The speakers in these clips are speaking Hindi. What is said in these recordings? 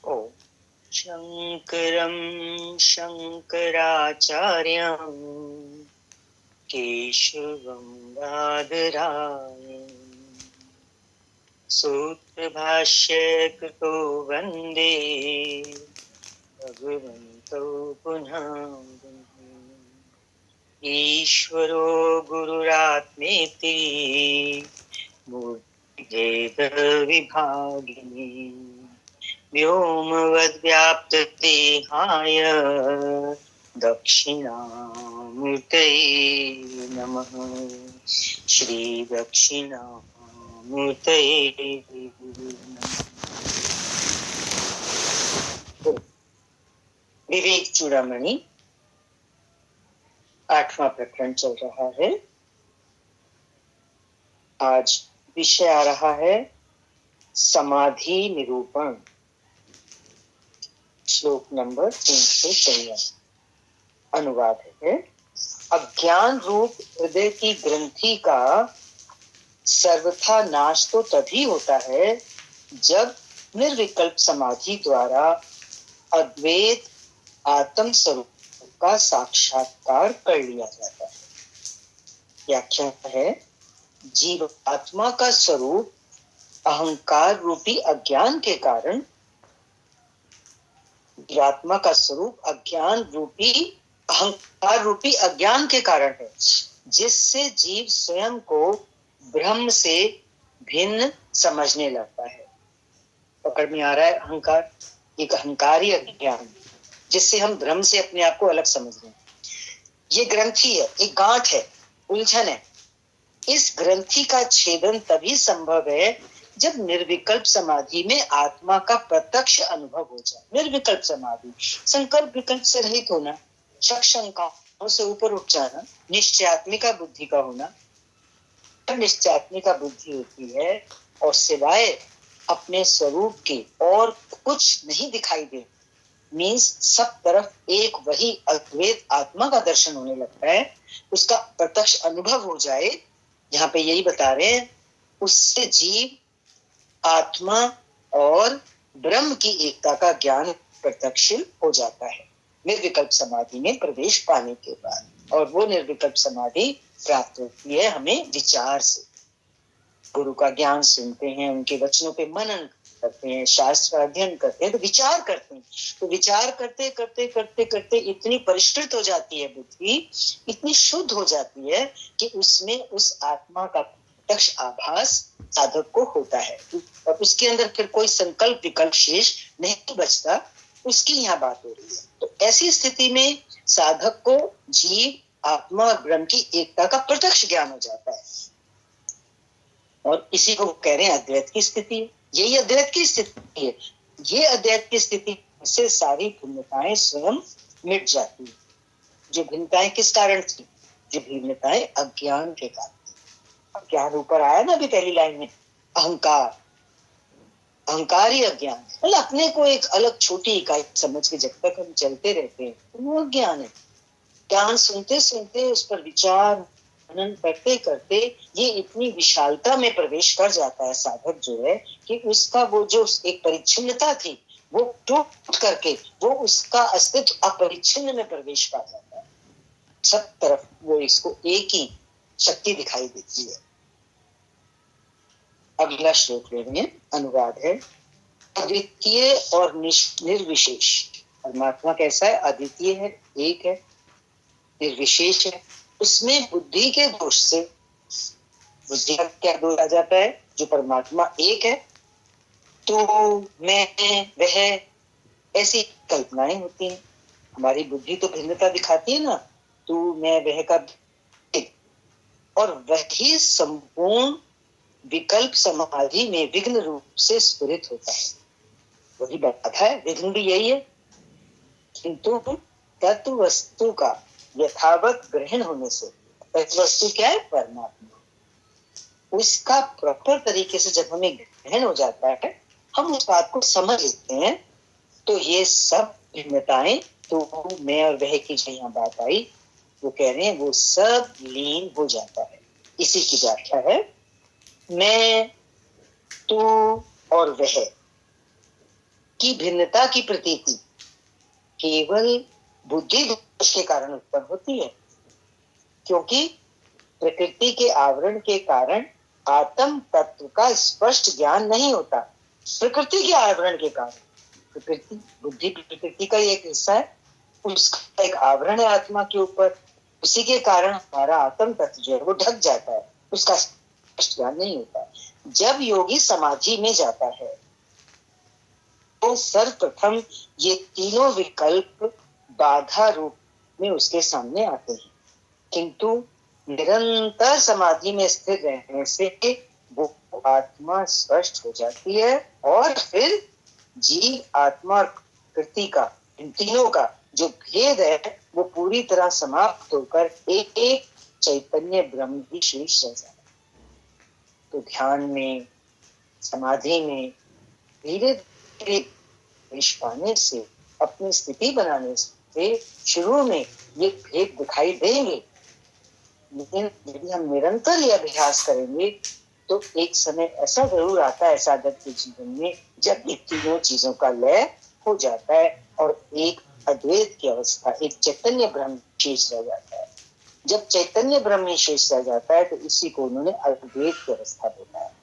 ओ शंकरं शंकराचार्यं केशवं बादरायणं सूत्रभाष्य कृतो वन्दे भगवन्तौ पुनः ईश्वरो गुरुरात्मेति मूर्तिभेदविभागिने व्योमवद्व्याप्तदेहाय दक्षिणामूर्तये नमः। श्री दक्षिणामूर्तये नमः। विवेक चूड़ामणि 8वां प्रकरण चल रहा है। आज विषय आ रहा है समाधि निरूपण। श्लोक नंबर 313। अनुवाद है, अज्ञान रूप हृदय की ग्रंथि का सर्वथा नाश तो तभी होता है जब निर्विकल्प समाधि द्वारा अद्वैत आत्म स्वरूप का साक्षात्कार कर लिया जाता है। व्याख्या है, जीव आत्मा का स्वरूप अहंकार रूपी अज्ञान के कारण, जीवात्मा का स्वरूप अज्ञान रूपी अहंकार रूपी अज्ञान के कारण है, जिससे जीव स्वयं को ब्रह्म से भिन्न समझने लगता है। पकड़ में आ रहा है? अहंकार एक अहंकारी अज्ञान जिससे हम ब्रह्म से अपने आप को अलग समझ रहे हैं। ये ग्रंथि है, एक गांठ है, उलझन है। इस ग्रंथि का छेदन तभी संभव है जब निर्विकल्प समाधि में आत्मा का प्रत्यक्ष अनुभव हो जाए। निर्विकल्प समाधि, संकल्प विकल्प से रहित होना, शक शंकाओं से ऊपर उठ जाना, निश्चयात्मिका बुद्धि का होना। निश्चयात्मिका बुद्धि होती है और सिवाय अपने स्वरूप के और कुछ नहीं दिखाई दे, मीन्स सब तरफ एक वही अद्वैत आत्मा का दर्शन होने लगता है, उसका प्रत्यक्ष अनुभव हो जाए। यहाँ पे यही बता रहे हैं, उससे जीव आत्मा और ब्रह्म की एकता का ज्ञान प्रत्यक्ष हो जाता है निर्विकल्प समाधि में प्रवेश पाने के बाद। और वो निर्विकल्प समाधि प्राप्त होती है हमें विचार से। गुरु का ज्ञान सुनते हैं, उनके वचनों पे मनन करते हैं, शास्त्र का अध्ययन करते हैं, तो विचार करते हैं। तो विचार करते करते करते करते इतनी परिष्कृत हो जाती है बुद्धि, इतनी शुद्ध हो जाती है कि उसमें उस आत्मा का प्रत्यक्ष आभास साधक को होता है और उसके अंदर फिर कोई संकल्प विकल्प शेष नहीं बचता। उसकी यहाँ बात हो रही है। तो ऐसी स्थिति में साधक को जीव आत्मा और ब्रह्म की एकता का प्रत्यक्ष ज्ञान हो जाता है और इसी को कह रहे हैं अद्वैत की स्थिति। यही अद्वैत की स्थिति है। ये अद्वैत की स्थिति से सारी भिन्नताएं स्वयं मिट जाती है। जो भिन्नताएं किस कारण थी? जो भिन्नताएं अज्ञान के कारण। अज्ञान ऊपर आया ना अभी पहली लाइन में, अहंकार, अहंकारी अज्ञान, मतलब अपने को एक अलग छोटी इकाई समझ के जब तक हम चलते रहते हैं तो वो अज्ञान है। ज्ञान सुनते सुनते उस पर विचार मनन करते करते ये इतनी विशालता में प्रवेश कर जाता है साधक जो है कि उसका वो जो एक परिच्छिन्नता थी वो टूट करके वो उसका अस्तित्व अपरिच्छिन्न में प्रवेश पा जाता है। सब तरफ वो इसको एक ही शक्ति दिखाई देती है। अगला श्लोक ले रहे हैं। अनुवाद है, अद्वितीय और निर्विशेष परमात्मा कैसा है? अद्वितीय है, एक है, निर्विशेष है। उसमें बुद्धि के दोष से, बुद्धि का क्या दोष आ जाता है? जो परमात्मा एक है तो मैं वह, ऐसी कल्पनाएं होती हैं। हमारी बुद्धि तो भिन्नता दिखाती है ना, तू मैं वह का, और वही संपूर्ण विकल्प समाधि में विघ्न रूप से स्फुरित होता है। वही बात है, विघ्न भी यही है। किंतु तत्व वस्तु का यथावत ग्रहण होने से, तत्व वस्तु क्या है? परमात्मा। उसका प्रॉपर तरीके से जब हमें ग्रहण हो जाता है, हम उस बात को समझ लेते हैं, तो ये सब भिन्नताएं, तो मैं और वह की जो यहाँ बात आई, वो कह रहे हैं वो सब लीन हो जाता है। इसी की व्याख्या है, मैं, तू और वह, की भिन्नता की प्रतीति केवल बुद्धि दोष के कारण उत्पन्न होती है, क्योंकि प्रकृति के आवरण के कारण आत्म तत्व का स्पष्ट ज्ञान नहीं होता। प्रकृति के आवरण के कारण, प्रकृति बुद्धि प्रकृति का एक हिस्सा है, उसका एक आवरण है आत्मा के ऊपर, उसी के कारण हमारा आत्म तत्व जो है वो ढक जाता है, उसका स्पष्ट ज्ञान नहीं होता। जब योगी समाधि में जाता है तो सर्वप्रथम ये तीनों विकल्प बाधा रूप में उसके सामने आते हैं, किंतु निरंतर समाधि में स्थिर रहने से वो आत्मा स्पष्ट हो जाती है और फिर जीव आत्मा और प्रकृति का, इन तीनों का जो भेद है वो पूरी तरह समाप्त होकर एक एक चैतन्य ब्रह्म ही शेष रह जाता है। तो ध्यान में, समाधि में धीरे धीरे प्रवेश पाने से, अपनी स्थिति बनाने से शुरू में ये भेद दिखाई देंगे, लेकिन यदि हम निरंतर ये अभ्यास करेंगे तो एक समय ऐसा जरूर आता है साधक के जीवन में जब ये तीनों चीजों का लय हो जाता है और एक अद्वैत की अवस्था, एक चैतन्य ब्रह्म शेष रह जाता है। जब चैतन्य ब्रह्म शेष रह जाता है तो इसी को उन्होंने अद्वैत की अवस्था बोला है,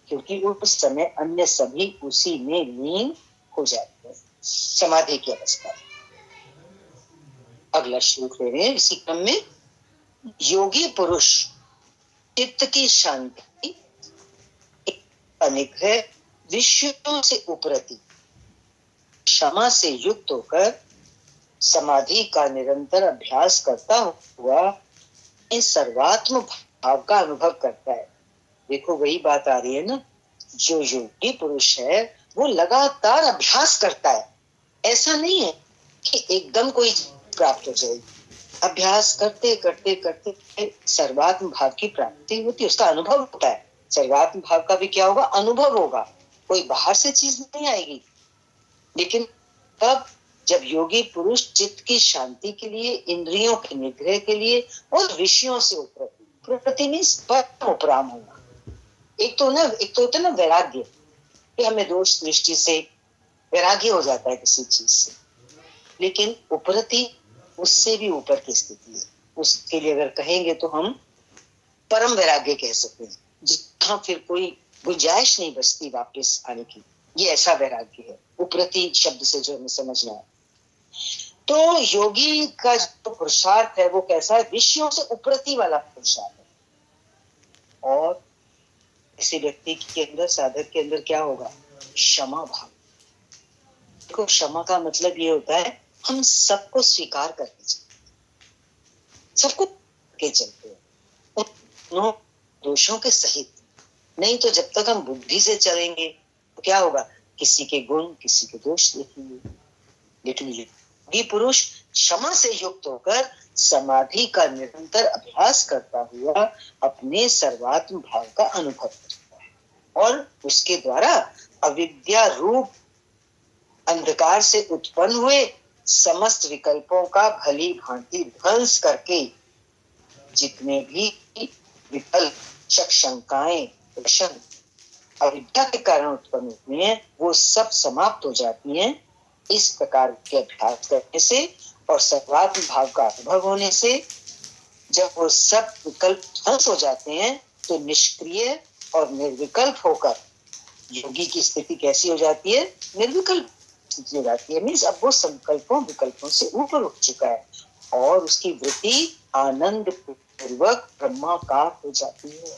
क्योंकि उस समय अन्य सभी उसी में लीन हो जाते हैं, समाधि की अवस्था। अगला श्लोक ले रहे हैं इसी क्रम में। योगी पुरुष चित्त की शांति, अनिग्रह, विषयों से उपरति, क्षमा से युक्त होकर समाधि का निरंतर अभ्यास करता हुआ इस सर्वात्म भाव का अनुभव करता है। देखो वही बात आ रही है ना, जो योगी पुरुष है वो लगातार अभ्यास करता है। ऐसा नहीं है कि एकदम कोई प्राप्त हो जाएगी, अभ्यास करते करते करते सर्वात्म भाव की प्राप्ति होती है, उसका अनुभव होता है। सर्वात्म भाव का भी क्या होगा, अनुभव होगा, कोई बाहर से चीज नहीं आएगी। लेकिन तब जब योगी पुरुष चित्त की शांति के लिए, इंद्रियों के निग्रह के लिए और विषयों से उपरति मीन्स परम उपराम होना। एक तो होता है ना वैराग्य, कि हमें दोष दृष्टि से वैराग्य हो जाता है किसी चीज से, लेकिन उपरति उससे भी ऊपर की स्थिति है। उसके लिए अगर कहेंगे तो हम परम वैराग्य कह सकते हैं, जहां फिर कोई गुंजाइश नहीं बचती वापस आने की। ये ऐसा वैराग्य है, उपरति शब्द से जो हमें समझना है। तो योगी का जो पुरुषार्थ है वो कैसा है, विषयों से उपरति वाला पुरुषार्थ है। और किसी व्यक्ति के अंदर, साधक के अंदर क्या होगा, क्षमा भाव। देखो क्षमा का मतलब ये होता है हम सबको स्वीकार करके चलते, सबको के चलते हैं उन दोषों के सहित। नहीं तो जब तक हम बुद्धि से चलेंगे तो क्या होगा, किसी के गुण किसी के दोष देखेंगे। लेकिन योगी पुरुष क्षमा से युक्त होकर समाधि का निरंतर अभ्यास करता हुआ अपने सर्वात्म भाव का अनुभव करता है और उसके द्वारा अविद्या रूप अंधकार से उत्पन्न हुए समस्त विकल्पों का भली भांति ध्वंस करके जितने भी विकल्प, शक, शंकाएं, प्रश्न अविद्या के कारण उत्पन्न होती हैं वो सब समाप्त हो जाती हैं इस प्रकार के अभ्यास करने से और सर्वात्म भाव का अनुभव होने से। जब वो सब विकल्प ध्वंस हो जाते हैं तो निष्क्रिय और निर्विकल्प होकर योगी की स्थिति कैसी हो जाती है, निर्विकल्प स्थिति हो जाती है। मीन्स अब वो संकल्पों विकल्पों से ऊपर उठ चुका है और उसकी वृत्ति आनंद पूर्वक ब्रह्माकार हो जाती है।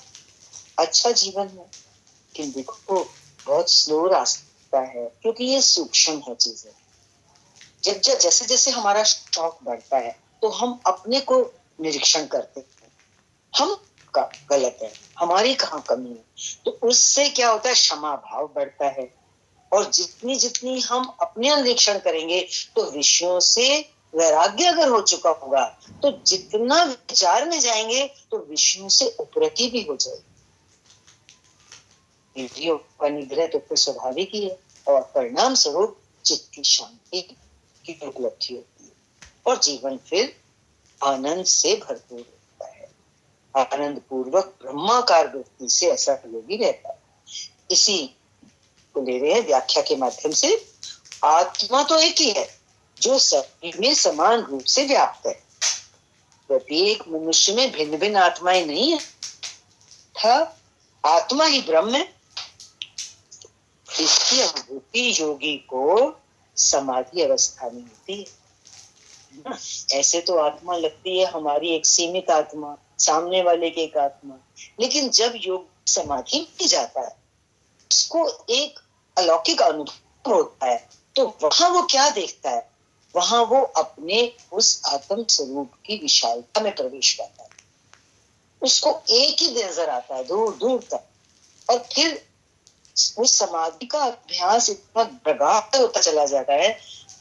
अच्छा जीवन है, लेकिन देखो बहुत स्लो रास्ता है, क्योंकि ये सूक्ष्म है चीजें। जब जैसे जैसे हमारा शौक बढ़ता है तो हम अपने को निरीक्षण करते हैं, हम का गलत है, हमारी कहाँ कमी है, तो उससे क्या होता है, क्षमा भाव बढ़ता है। और जितनी जितनी हम अपने निरीक्षण करेंगे तो विषयों से वैराग्य अगर हो चुका होगा तो जितना विचार में जाएंगे तो विषयों से उपरति भी हो जाएगी। इंद्रियों का निग्रह तो फिर स्वाभाविक ही है और परिणाम स्वरूप चित्त की शांति की उपलब्धि होती है और जीवन फिर आनंद से भरपूर होता है। आनंद पूर्वक ब्रह्माकार वृत्ति से ऐसा योगी रहता है। इसी को ले रहे हैं व्याख्या के माध्यम से। आत्मा तो एक ही है जो सभी में समान रूप से व्याप्त है। प्रत्येक मनुष्य में भिन्न भिन्न आत्माएं नहीं है, था आत्मा ही ब्रह्म है। इसकी अनुभूति योगी को समाधि अवस्था में होती है। ऐसे तो आत्मा लगती है हमारी एक सीमित आत्मा, सामने वाले की एक आत्मा, लेकिन जब योग समाधि में जाता है उसको एक अलौकिक अनुभव होता है, तो वहां वो क्या देखता है? वहां वो अपने उस आत्म स्वरूप की विशालता में प्रवेश करता है। उसको एक ही नजर आता है दूर दूर तक, और फिर उस समाधि का अभ्यास इतना प्रगाढ़ होता चला जाता है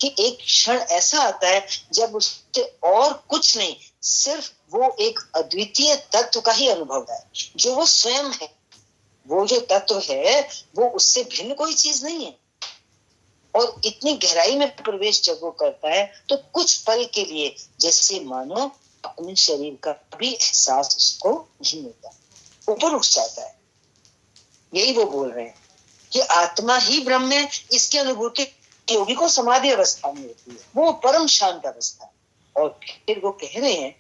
कि एक क्षण ऐसा आता है जब उससे और कुछ नहीं, सिर्फ वो एक अद्वितीय तत्व का ही अनुभव है, जो वो स्वयं है। वो जो तत्व है वो उससे भिन्न कोई चीज नहीं है। और इतनी गहराई में प्रवेश जब वो करता है तो कुछ पल के लिए जैसे मानो अपने शरीर का भी एहसास उसको नहीं होता, ऊपर उठ जाता है। यही वो बोल रहे हैं कि आत्मा ही ब्रह्म है। इसकी अनुभूति योगी को समाधि अवस्था में होती है, वो परम शांत अवस्था। और फिर वो कह रहे हैं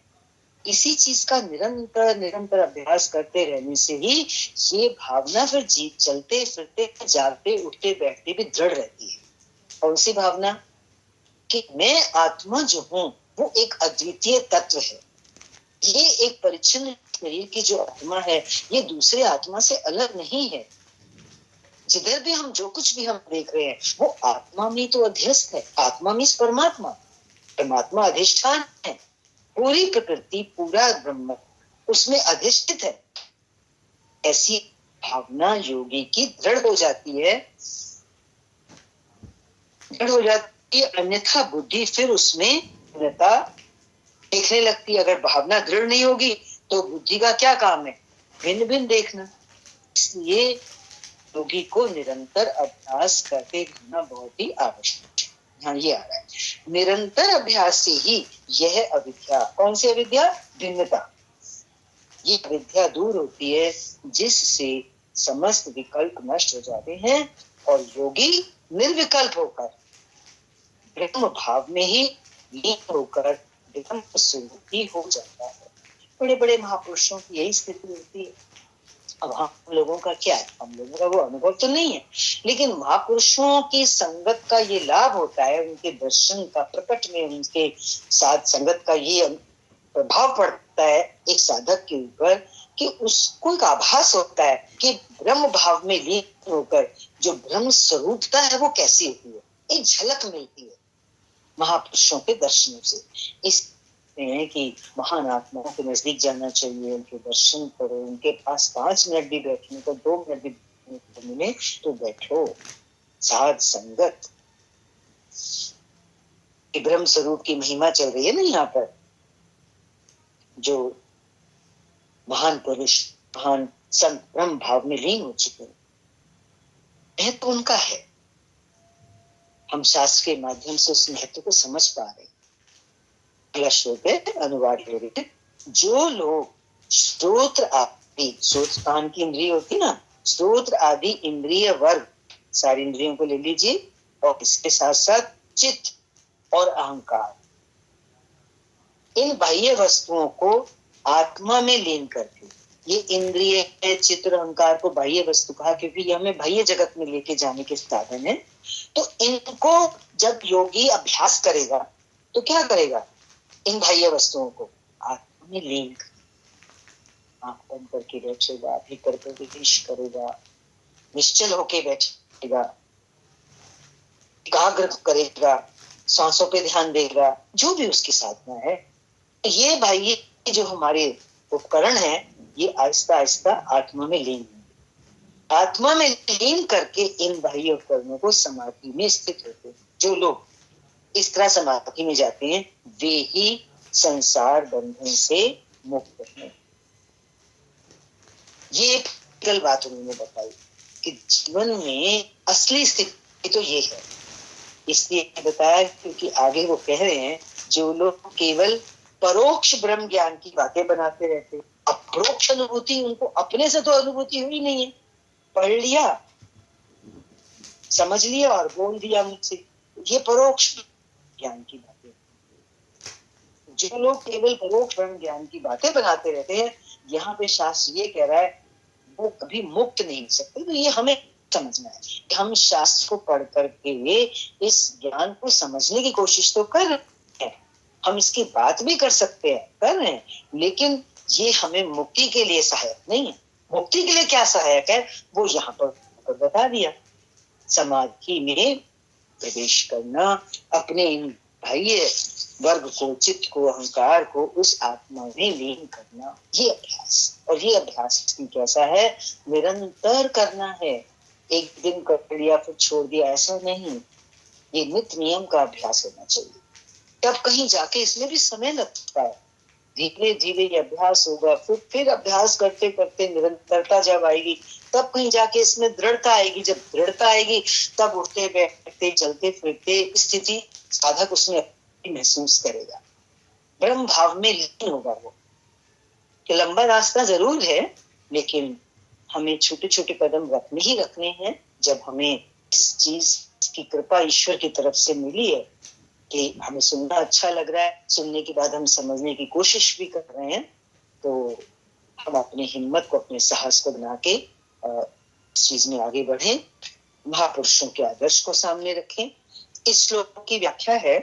इसी चीज का निरंतर निरंतर अभ्यास करते रहने से ही ये भावना फिर चलते फिरते जागते उठते बैठते भी दृढ़ रहती है। कौन सी भावना? कि मैं आत्मा जो हूं वो एक अद्वितीय तत्व है। ये एक परिच्छिन्न शरीर की जो आत्मा है ये दूसरे आत्मा से अलग नहीं है। जिधर भी हम जो कुछ भी हम देख रहे हैं वो आत्मा में तो अध्यस्त है। आत्मा मीन्स परमात्मा, परमात्मा अधिष्ठान है। पूरी प्रकृति पूरा ब्रह्म उसमें अधिष्ठित है। ऐसी भावना योगी की दृढ़ हो जाती है, दृढ़ हो जाती है। अन्यथा बुद्धि फिर उसमें भिन्नता देखने लगती है। अगर भावना दृढ़ नहीं होगी तो बुद्धि का क्या काम है? भिन्न भिन्न देखना। इसलिए योगी को निरंतर अभ्यास करते रहना बहुत ही आवश्यक है। हाँ, ये आ रहा है निरंतर अभ्यास से ही यह अविद्या, कौन सी अविद्या? भिन्नता, ये अविद्या दूर होती है जिससे समस्त विकल्प नष्ट हो जाते हैं और योगी निर्विकल्प होकर ब्रह्म भाव में ही लीन होकर ब्रह्म स्वरूप ही हो जाता है। बड़े बड़े महापुरुषों की यही स्थिति होती है। अब हम लोगों का क्या है? हम लोगों का वो अनुभव तो नहीं है, लेकिन महापुरुषों की संगत का ये लाभ होता है, उनके दर्शन का प्रकट में उनके साथ संगत का ये प्रभाव पड़ता है एक साधक के ऊपर कि उसको एक आभास होता है कि ब्रह्म भाव में लीन होकर जो ब्रह्म स्वरूपता है वो कैसी होती है। एक झलक मिलती है महापुरुषों के दर्शनों से। इस हैं कि महान आत्माओं के नजदीक जाना चाहिए, उनके दर्शन करो, उनके पास 5 मिनट भी बैठने को, 2 मिनट भी मिले तो बैठो। साध संगत ब्रह्म स्वरूप की महिमा चल रही है ना यहाँ पर। जो महान पुरुष महान संत ब्रह्म भाव में लीन हो चुके हैं तो उनका है। हम शास्त्र के माध्यम से उस महत्व को समझ पा रहे हैं। अनुवाद हो रही है। जो लोग श्रोत्र आदि, श्रोत्र कान की इंद्रिय होती ना, श्रोत्र आदि इंद्रिय वर्ग सारी इंद्रियों को ले लीजिए, और इसके साथ साथ चित्त और अहंकार, इन बाह्य वस्तुओं को आत्मा में लीन करके, ये इंद्रिय चित्त अहंकार को बाह्य वस्तु कहा क्योंकि ये हमें बाह्य जगत में लेके जाने के साधन है। तो इनको जब योगी अभ्यास करेगा तो क्या करेगा? इन बाह्य वस्तुओं को आत्मा में लीन करेगा। आंख बंद करके बैठेगा, भीतर प्रवेश करेगा, निश्चल होके बैठेगा, एकाग्र करेगा, सांसों पे ध्यान देगा, जो भी उसकी साधना है। ये बाह्य जो हमारे उपकरण है ये आहिस्ता आहिस्ता आत्मा में लीन, आत्मा में लीन करके इन बाह्य उपकरणों को समाधि में स्थित होते हैं। जो लोग इस तरह समाधि में जाते हैं वे ही संसार बंधन से मुक्त हैं। ये कल बात उन्होंने बताई कि जीवन में असली स्थिति तो ये है। इसलिए बताया क्योंकि आगे वो कह रहे हैं जो लोग केवल परोक्ष ब्रह्म ज्ञान की बातें बनाते रहते, अपरोक्ष अनुभूति उनको अपने से तो अनुभूति हुई नहीं है। पढ़ लिया, समझ लिया और बोल दिया मुझसे, ये परोक्ष ज्ञान की बातें। जो लोग केवल परोक्ष ब्रह्म ज्ञान की बातें बनाते रहते हैं, यहाँ पे शास्त्र ये कह रहा है वो कभी मुक्त नहीं हो सकते। तो ये हमें समझना है कि हम शास्त्र को पढ़ करके इस ज्ञान को समझने की कोशिश तो कर रहे हैं, हम इसकी बात भी कर सकते हैं, कर रहे हैं, लेकिन ये हमें मुक्ति के लिए सहायक नहीं है। मुक्ति के लिए क्या सहायक है वो यहाँ पर बता दिया। समाधि में प्रवेश करना, अपने इन बाह्य वर्ग को, चित्त को, अहंकार को उस आत्मा में लीन करना, ये अभ्यास। और ये अभ्यास कैसा है? निरंतर करना है। एक दिन कर लिया फिर छोड़ दिया, ऐसा नहीं। ये नित्य नियम का अभ्यास होना चाहिए। तब कहीं जाके इसमें भी समय लगता है। धीरे धीरे ये अभ्यास होगा, फिर अभ्यास करते करते निरंतरता जब आएगी तब कहीं जाके इसमें दृढ़ता आएगी। जब दृढ़ता आएगी तब उठते बैठते चलते फिरते स्थिति साधक उसमें महसूस करेगा, ब्रह्म भाव में लीन होगा वो। कि लंबा रास्ता जरूर है, लेकिन हमें छोटे छोटे कदम रखने ही रखने हैं। जब हमें इस चीज की कृपा ईश्वर की तरफ से मिली है कि हमें सुनना अच्छा लग रहा है, सुनने के बाद हम समझने की कोशिश भी कर रहे हैं, तो हम अपनी हिम्मत को, अपने साहस को बना के इस चीज में आगे बढ़े, महापुरुषों के आदर्श को सामने रखें। इस श्लोक की व्याख्या है,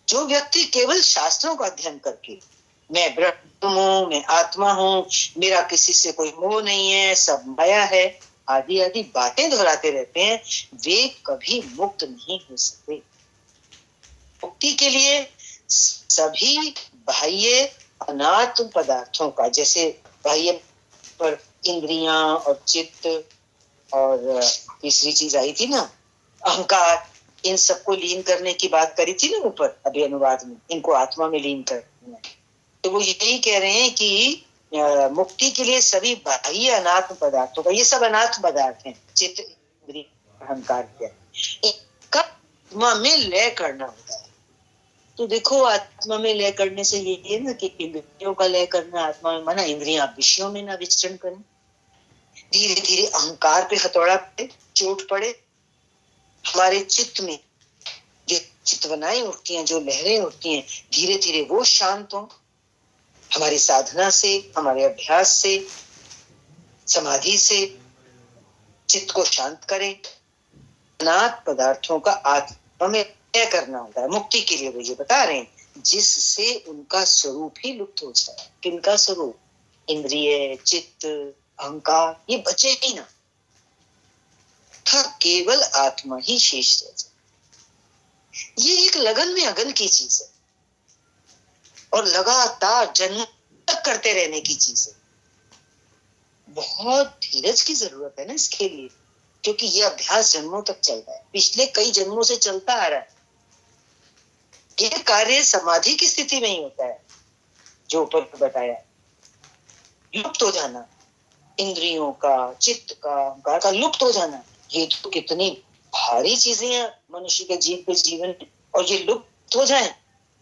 जो व्यक्ति केवल शास्त्रों का अध्ययन करके मैं ब्रह्म हूँ, मैं आत्मा हूँ, मेरा किसी से कोई मोह नहीं है, सब माया है, आदि आदि बातें दोहराते रहते हैं, वे कभी मुक्त नहीं हो सकते। मुक्ति के लिए सभी बाह्य अनात्म पदार्थों का, जैसे बाह्य पर इंद्रियां और चित्त और तीसरी चीज आई थी ना अहंकार, इन सबको लीन करने की बात करी थी ना ऊपर अभी अनुवाद में, इनको आत्मा में लीन करना। तो वो यही कह रहे हैं कि मुक्ति के लिए सभी बाह्य अनात्म पदार्थों का, ये सब अनात्म पदार्थ हैं, चित्त इंद्रिय अहंकार के, इनका आत्मा में लय करना होता है। तो देखो आत्मा में लय करने से ये है ना कि इंद्रियों का लय करना आत्मा में, माना इंद्रियां विषयों में ना विचरण करें, धीरे धीरे अहंकार पे हथौड़ा पे चोट पड़े, हमारे चित्त में जो चितवनाएं उठती हैं, जो लहरें उठती हैं, धीरे धीरे वो शांत हो। हमारी साधना से, हमारे अभ्यास से, समाधि से चित्त को शांत करें। अनाथ पदार्थों का आत्मा में लय करना होता है मुक्ति के लिए। वो ये बता रहे हैं जिससे उनका स्वरूप ही लुप्त हो जाए। किनका स्वरूप? इंद्रिय, चित्त, अहंकार, ये बचे ही ना, था केवल आत्मा ही शेष रह जाए। ये एक लगन में अगन की चीज है और लगातार जन्म तक करते रहने की चीज है। बहुत धीरज की जरूरत है ना इसके लिए, क्योंकि ये अभ्यास जन्मों तक चलता है, पिछले कई जन्मों से चलता आ रहा है। ये कार्य समाधि की स्थिति में ही होता है, जो ऊपर बताया, लुप्त हो जाना इंद्रियों का, चित्त का, अहंकार का लुप्त हो जाना। ये तो कितनी भारी चीजें हैं मनुष्य के जीवन में, और ये लुप्त हो जाए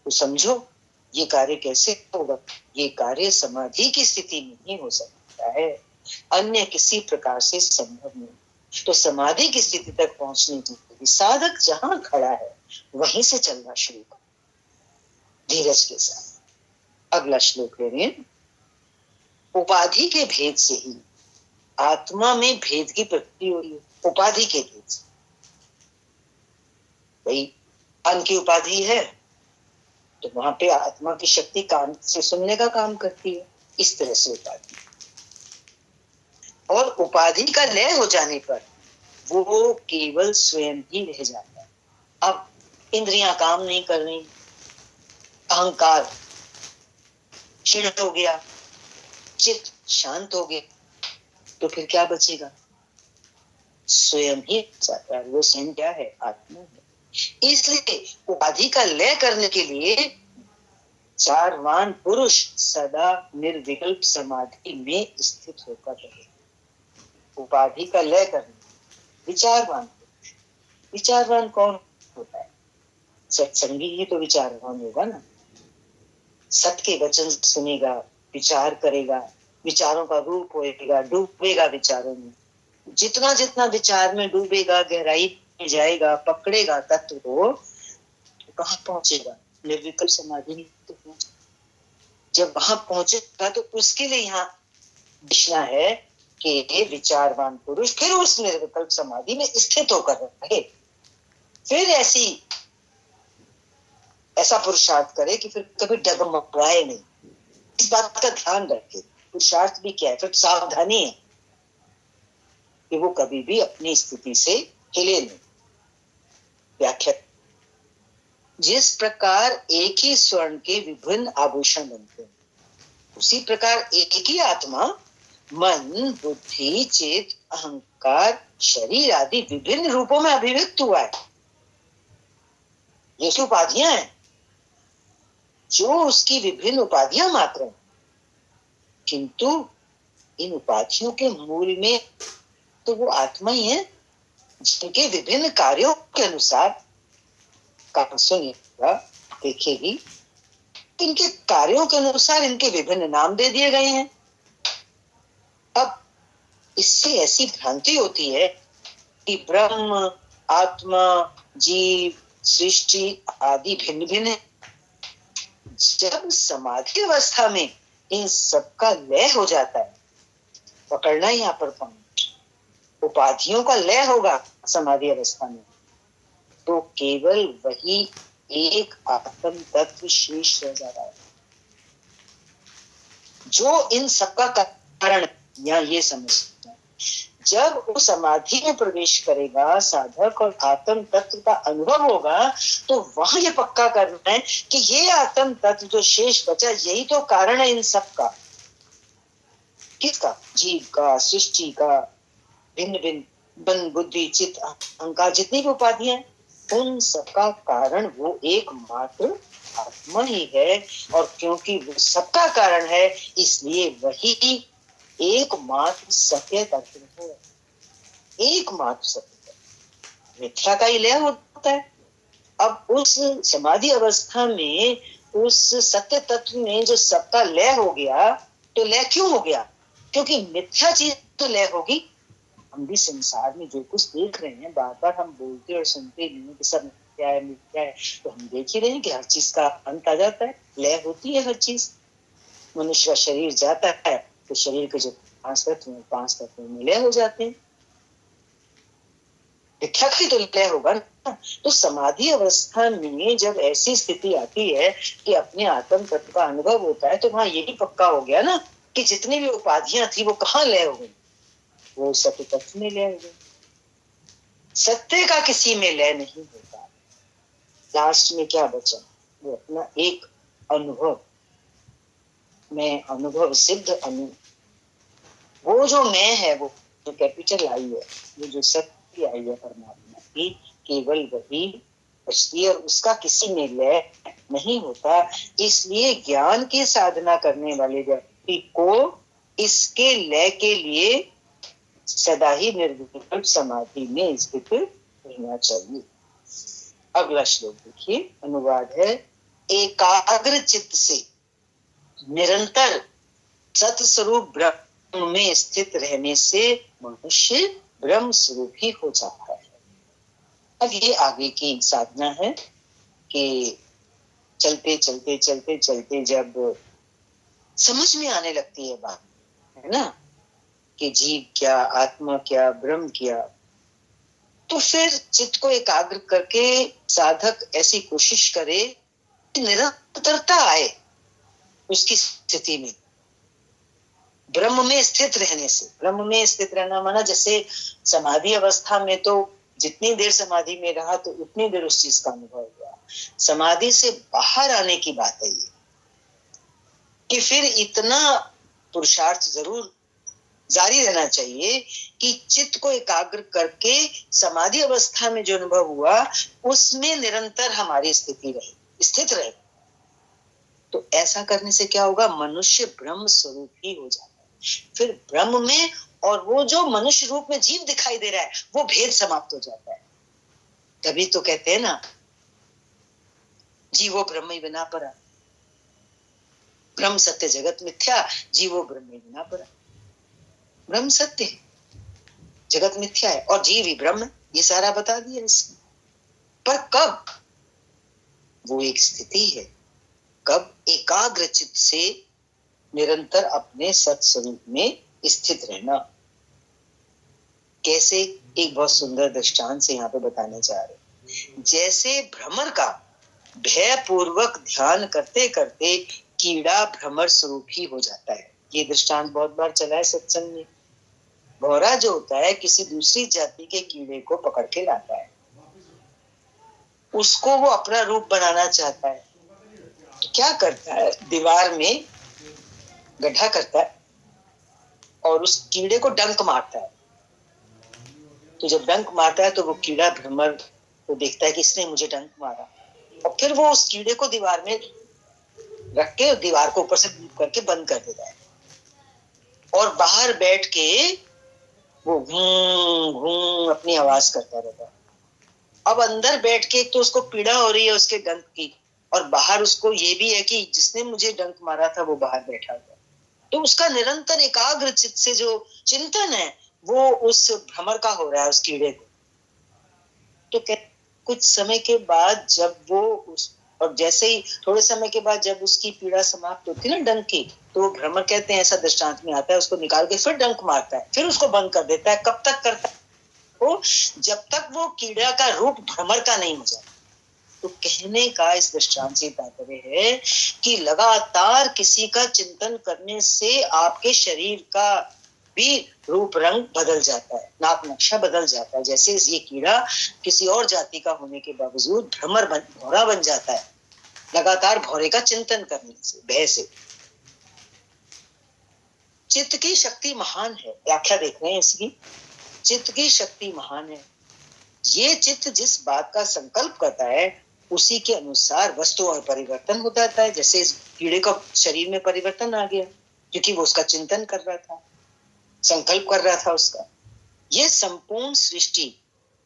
तो समझो ये कार्य कैसे होगा। ये कार्य समाधि की स्थिति में ही हो सकता है, अन्य किसी प्रकार से संभव नहीं। तो समाधि की स्थिति तक पहुंचने के लिए साधक जहां खड़ा है वहीं से चलना शुरू कर, धीरज के साथ। अगला श्लोक ले रहे हैं, उपाधि के भेद से ही आत्मा में भेद की प्रवृत्ति हो रही है। उपाधि के भेद से, भाई कान की उपाधि है तो वहां पे आत्मा की शक्ति कान से सुनने का काम करती है, इस तरह से उपाधि। और उपाधि का लय हो जाने पर वो केवल स्वयं ही रह जाता है। अब इंद्रियां काम नहीं कर रही, अहंकार क्षीण हो गया, चित्त शांत हो गया, तो फिर क्या बचेगा? स्वयं ही जाता है। वो स्वयं क्या है? आत्मा है। इसलिए उपाधि का लय करने के लिए चारवान पुरुष सदा निर्विकल्प समाधि में स्थित होकर रहे। उपाधि का लय करने विचारवान, विचारवान कौन होता है? सत्संगी ही तो विचारवान होगा ना। सत्य के वचन सुनेगा, विचार करेगा, विचारों का रूप होएगा, डूबेगा विचारों में। जितना जितना विचार में डूबेगा, गहराई जाएगा, पकड़ेगा तत्व को, तो कहाँ पहुंचेगा? निर्विकल्प समाधि में तो पहुंचेगा। जब वहां पहुंचेगा तो उसके लिए यहाँ दिशा है कि विचारवान पुरुष फिर उस निर्विकल्प समाधि में स्थित होकर रहे, फिर ऐसा पुरुषार्थ करे कि फिर कभी डगमगाए नहीं। इस बात का ध्यान रखे। पुरुषार्थ भी क्या है? फिर सावधानी है कि वो कभी भी अपनी स्थिति से हिले नहीं। व्याख्या, जिस प्रकार एक ही स्वर्ण के विभिन्न आभूषण बनते हैं, उसी प्रकार एक ही आत्मा मन, बुद्धि, चेत, अहंकार, शरीर आदि विभिन्न रूपों में अभिव्यक्त हुआ है। ये उपाधियां हैं, जो उसकी विभिन्न उपाधियां मात्र हैं, किंतु इन उपाधियों के मूल में तो वो आत्मा ही है, जिनके विभिन्न कार्यों के अनुसार, काम सुनिएगा, देखेगी, इनके कार्यों के अनुसार इनके विभिन्न नाम दे दिए गए हैं। अब इससे ऐसी भ्रांति होती है कि ब्रह्म, आत्मा, जीव, सृष्टि आदि भिन्न भिन्न है। जब समाधि अवस्था में इन सबका लय हो जाता है, पकड़ना यहाँ पर पॉइंट, उपाधियों का लय होगा समाधि अवस्था में, तो केवल वही एक आत्म तत्व शेष रह जा रहा है, जो इन सबका कारण। यहाँ ये समझना, जब वो समाधि में प्रवेश करेगा साधक और आत्म तत्व का अनुभव होगा, तो वहां ये पक्का करना है कि ये आत्म तत्व जो शेष बचा, यही तो कारण है इन सबका। किसका? जीव का, सृष्टि का, भिन्न भिन्न मन, बुद्धि, चित्त, अहंकार, जितनी भी उपाधियां हैं, उन सबका कारण वो एकमात्र आत्मा ही है। और क्योंकि वो सबका कारण है, इसलिए वही एकमात्र सत्य तत्व है। एकमात्र सत्य, मिथ्या का ही लय होता है। अब उस समाधि अवस्था में उस सत्य तत्व में जो सबका लय हो गया, तो लय क्यों हो गया? क्योंकि मिथ्या चीज तो लय होगी। हम भी संसार में जो कुछ देख रहे हैं, बार बार हम बोलते और सुनते नहीं कि सब मिथ्या है, मिथ्या है, तो हम देख ही रहे हैं कि हर चीज का अंत आ जाता है, लय होती है हर चीज। मनुष्य का शरीर जाता है तो शरीर के जो 5 तत्व में लय हो जाते हैं, मिथ्या की तो लय होगा ना। तो समाधि अवस्था में जब ऐसी स्थिति आती है कि अपने आत्म तत्व का अनुभव होता है, तो वहां यही पक्का हो गया ना कि जितनी भी उपाधियां थी वो कहाँ लय हो गई? वो सत्य तत्व में लय हो गई। सत्य का किसी में लय नहीं होता। लास्ट में क्या बचा? वो अपना एक अनुभव, मैं अनुभव सिद्ध वो जो मैं है, वो जो कैपिटल आई है, वो जो सत्य आई है परमात्मा की, केवल वही बचती है और उसका किसी में लय नहीं होता। इसलिए ज्ञान की साधना करने वाले व्यक्ति को इसके लय के लिए सदा ही निर्विकल्प समाधि में स्थित रहना चाहिए। अगला श्लोक देखिए, अनुवाद है, एकाग्र चित्त से निरंतर सत्स्वरूप ब्रह्म में स्थित रहने से मनुष्य ब्रह्म स्वरूप ही हो जाता है। अब ये आगे की साधना है कि चलते चलते चलते चलते जब समझ में आने लगती है बात, है ना, कि जीव क्या, आत्मा क्या, ब्रह्म क्या, तो फिर चित्त को एकाग्र करके साधक ऐसी कोशिश करे कि निरंतरता आए उसकी स्थिति में, ब्रह्म में स्थित रहने से। ब्रह्म में स्थित रहना माना, जैसे समाधि अवस्था में तो जितनी देर समाधि में रहा तो उतनी देर उस चीज का अनुभव हुआ। समाधि से बाहर आने की बात है ये, कि फिर इतना पुरुषार्थ जरूर जारी रहना चाहिए कि चित्त को एकाग्र करके समाधि अवस्था में जो अनुभव हुआ उसमें निरंतर हमारी स्थिति रहे, स्थित रहे। तो ऐसा करने से क्या होगा? मनुष्य ब्रह्म स्वरूप ही हो जाता है। फिर ब्रह्म में और वो जो मनुष्य रूप में जीव दिखाई दे रहा है, वो भेद समाप्त हो जाता है। तभी तो कहते हैं ना, जीवो ब्रह्म ही बिना परा, ब्रह्म सत्य जगत मिथ्या, जीवो ब्रह्म ही बिना परा। ब्रह्म सत्य है, जगत मिथ्या है और जीव ही ब्रह्म है। ये सारा बता दिया इसमें। पर कब? वो एक स्थिति है, कब एकाग्र चित्त से निरंतर अपने सत्स्वरूप में स्थित रहना। कैसे? एक बहुत सुंदर दृष्टांत से यहाँ पे बताने जा रहे। जैसे भ्रमर का भय पूर्वक ध्यान करते करते कीड़ा भ्रमर स्वरूप ही हो जाता है। ये दृष्टांत बहुत बार चला है सत्संग में। भौरा जो होता है किसी दूसरी जाति के कीड़े को पकड़ के लाता है, उसको वो अपना रूप बनाना चाहता है। तो क्या करता है? दीवार में गड्ढा करता है और उस कीड़े को डंक मारता है। तो जब डंक मारता है तो वो कीड़ा भ्रमर को देखता है कि इसने मुझे डंक मारा, और फिर वो उस कीड़े को दीवार में रख के दीवार को ऊपर से करके बंद कर देता है, और बाहर बैठ के वो घूम घूम अपनी आवाज करता रहता है। अब अंदर बैठ के एक तो उसको पीड़ा हो रही है उसके डंक की, और बाहर उसको ये भी है कि जिसने मुझे डंक मारा था वो बाहर बैठा हुआ। तो उसका निरंतर एकाग्र चित्त से जो चिंतन है वो उस भ्रमर का हो रहा है, उस कीड़े को। तो कुछ समय के बाद जब वो उस, और जैसे ही थोड़े समय के बाद जब उसकी पीड़ा समाप्त होती है ना डंक की, तो वो भ्रमर कहते हैं, ऐसा दृष्टांत में आता है, उसको निकाल के फिर डंक मारता है, फिर उसको बंद कर देता है। कब तक करता है? वो जब तक वो कीड़ा का रूप भ्रमर का नहीं हो जाता। तो कहने का इस दृष्टांत से तात्पर्य है कि लगातार किसी का चिंतन करने से आपके शरीर का भी रूप रंग बदल जाता है, नाक नक्शा बदल जाता है। जैसे ये कीड़ा किसी और जाति का होने के बावजूद भौरा बन जाता है, लगातार भौरे का चिंतन करने से, भय से। चित्त की शक्ति महान है, व्याख्या देख रहे हैं इसकी। चित्त की शक्ति महान है। ये चित्त जिस बात का संकल्प करता है उसी के अनुसार वस्तुओं में परिवर्तन हो जाता है। जैसे इस कीड़े का शरीर में परिवर्तन आ गया क्योंकि वो उसका चिंतन कर रहा था, संकल्प कर रहा था उसका। ये संपूर्ण सृष्टि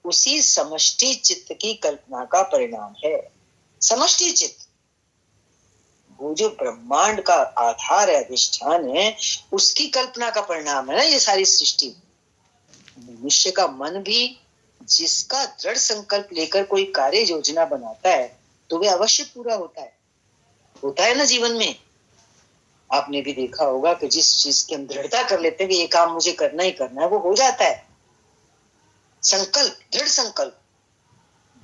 उसी समष्टि चित्त की कल्पना का परिणाम है। समष्टि चित्त, वो जो ब्रह्मांड का आधार है, अधिष्ठान है, उसकी कल्पना का परिणाम है ना ये सारी सृष्टि। मनुष्य का मन भी जिसका दृढ़ संकल्प लेकर कोई कार्य योजना बनाता है तो वे अवश्य पूरा होता है ना जीवन में। आपने भी देखा होगा कि जिस चीज की हम दृढ़ता कर लेते हैं कि ये काम मुझे करना ही करना है, वो हो जाता है। संकल्प,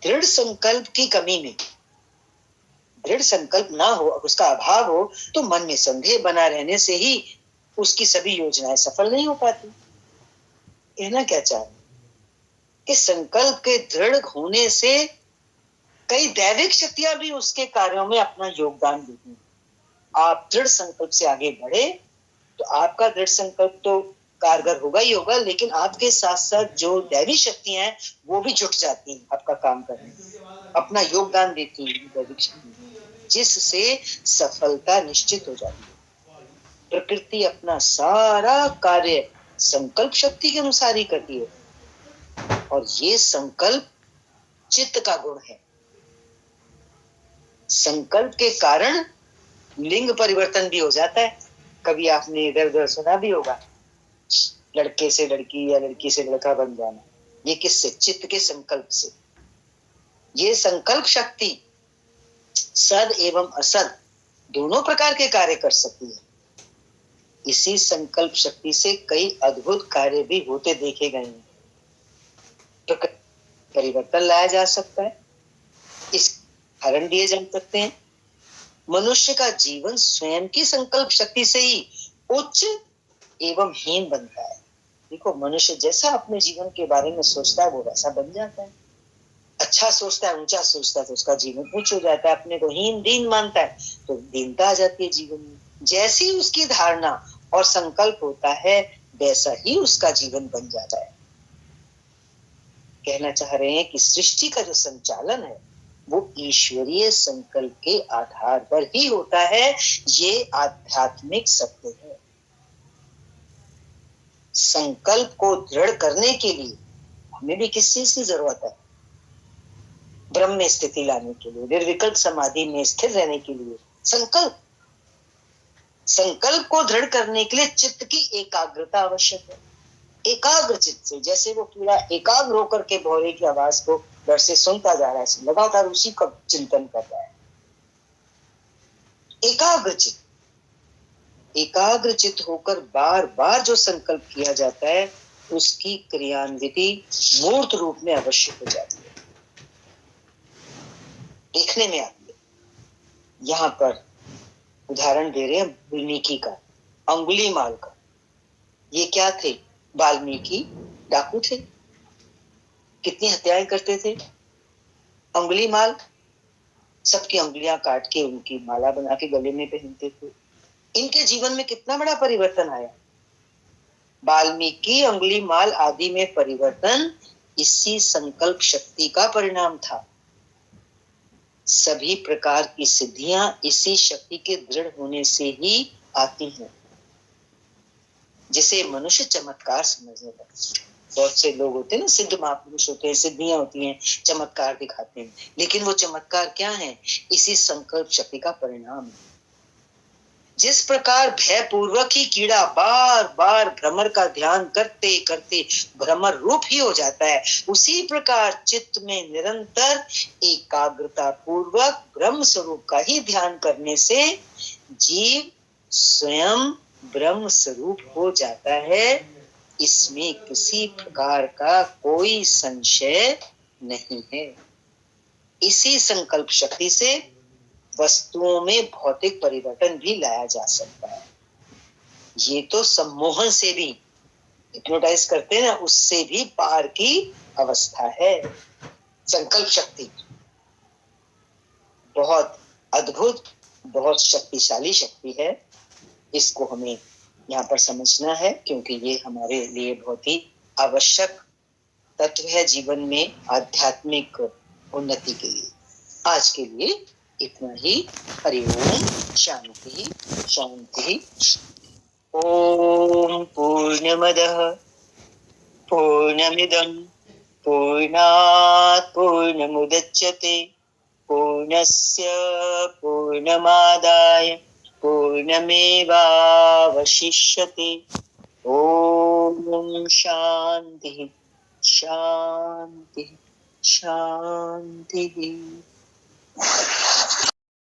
दृढ़ संकल्प की कमी में, दृढ़ संकल्प ना हो, उसका अभाव हो, तो मन में संदेह बना रहने से ही उसकी सभी योजनाएं सफल नहीं हो पाती। कहना क्या चाह रहे कि संकल्प के दृढ़ होने से कई दैविक शक्तियां भी उसके कार्यों में अपना योगदान देती हैं। आप दृढ़ संकल्प से आगे बढ़े तो आपका दृढ़ संकल्प तो कारगर होगा ही होगा, लेकिन आपके साथ साथ जो दैवी शक्तियां हैं वो भी जुट जाती हैं आपका काम करने, अपना योगदान देती हैं दैविक शक्ति, जिससे सफलता निश्चित हो जाती है। प्रकृति अपना सारा कार्य संकल्प शक्ति के अनुसार ही करती है, और ये संकल्प चित्त का गुण है। संकल्प के कारण लिंग परिवर्तन भी हो जाता है। कभी आपने इधर उधर सुना भी होगा, लड़के से लड़की या लड़की से लड़का बन जाना। ये किससे? चित्त के संकल्प से। ये संकल्प शक्ति सद एवं असद दोनों प्रकार के कार्य कर सकती है। इसी संकल्प शक्ति से कई अद्भुत कार्य भी होते देखे गए हैं। तो परिवर्तन लाया जा सकता है, इस उदाहरण दिए जा सकते हैं। मनुष्य का जीवन स्वयं की संकल्प शक्ति से ही उच्च एवं हीन बनता है। देखो, मनुष्य जैसा अपने जीवन के बारे में सोचता है वो वैसा बन जाता है। अच्छा सोचता है, ऊंचा सोचता है तो उसका जीवन ऊंच हो जाता है। अपने को हीन दीन मानता है तो दीनता आ जाती है जीवन में। जैसी उसकी धारणा और संकल्प होता है वैसा ही उसका जीवन बन जाता है। कहना चाह रहे हैं कि सृष्टि का जो संचालन है वो ईश्वरीय संकल्प के आधार पर ही होता है। ये आध्यात्मिक सत्य है। संकल्प को दृढ़ करने के लिए हमें भी किस चीज की जरूरत है? ब्रह्म में स्थिति लाने के लिए, निर्विकल्प समाधि में स्थिर रहने के लिए संकल्प को दृढ़ करने के लिए चित्त की एकाग्रता आवश्यक है। एकाग्रचित से, जैसे वो कीड़ा एकाग्र होकर के भौरे की आवाज को डर से सुनता जा रहा है, लगातार उसी का चिंतन कर रहा है। एकाग्रचित, एकाग्रचित होकर बार बार जो संकल्प किया जाता है उसकी क्रियान्विति मूर्त रूप में अवश्य हो जाती है, देखने में आती है। यहाँ पर उदाहरण दे रहे हैं वाल्मीकि का, अंगुलीमाल का। ये क्या थे? वाल्मीकि डाकू थे, कितनी हत्याएं करते थे। अंगुलीमाल सबकी अंगुलियां काट के उनकी माला बना के गले में पहनते थे। इनके जीवन में कितना बड़ा परिवर्तन आया। वाल्मीकि, अंगुलीमाल आदि में परिवर्तन इसी संकल्प शक्ति का परिणाम था। सभी प्रकार की सिद्धियां इसी शक्ति के दृढ़ होने से ही आती हैं, जिसे मनुष्य चमत्कार समझने लगता है। बहुत से लोग होते हैं ना, सिद्ध महापुरुष होते हैं, सिद्धियां होती हैं, चमत्कार दिखाते हैं, लेकिन वो चमत्कार क्या है? इसी संकल्प शक्ति का परिणाम है। जिस प्रकार भय पूर्वक ही कीड़ा बार बार भ्रमर का ध्यान करते करते भ्रमर रूप ही हो जाता है, उसी प्रकार चित्त में निरंतर एकाग्रता पूर्वक ब्रह्म स्वरूप का ही ध्यान करने से जीव स्वयं ब्रह्म स्वरूप हो जाता है। इसमें किसी प्रकार का कोई संशय नहीं है। इसी संकल्प शक्ति से वस्तुओं में भौतिक परिवर्तन भी लाया जा सकता है। ये तो सम्मोहन से भी, हिप्नोटाइज करते हैं ना, उससे भी पार की अवस्था है। संकल्प शक्ति बहुत अद्भुत, बहुत शक्तिशाली शक्ति है। इसको हमें यहाँ पर समझना है, क्योंकि ये हमारे लिए बहुत ही आवश्यक तत्व है जीवन में आध्यात्मिक उन्नति के लिए। आज के लिए इतना ही। हरि ओम। शांति शांति। ओम पूर्णमदः पूर्णमिदं पूर्णात् पूर्णमुदच्यते पूर्णस्य पूर्णमादाय पूर्णमेवावशिष्यते। ओम शांति शांति शांति।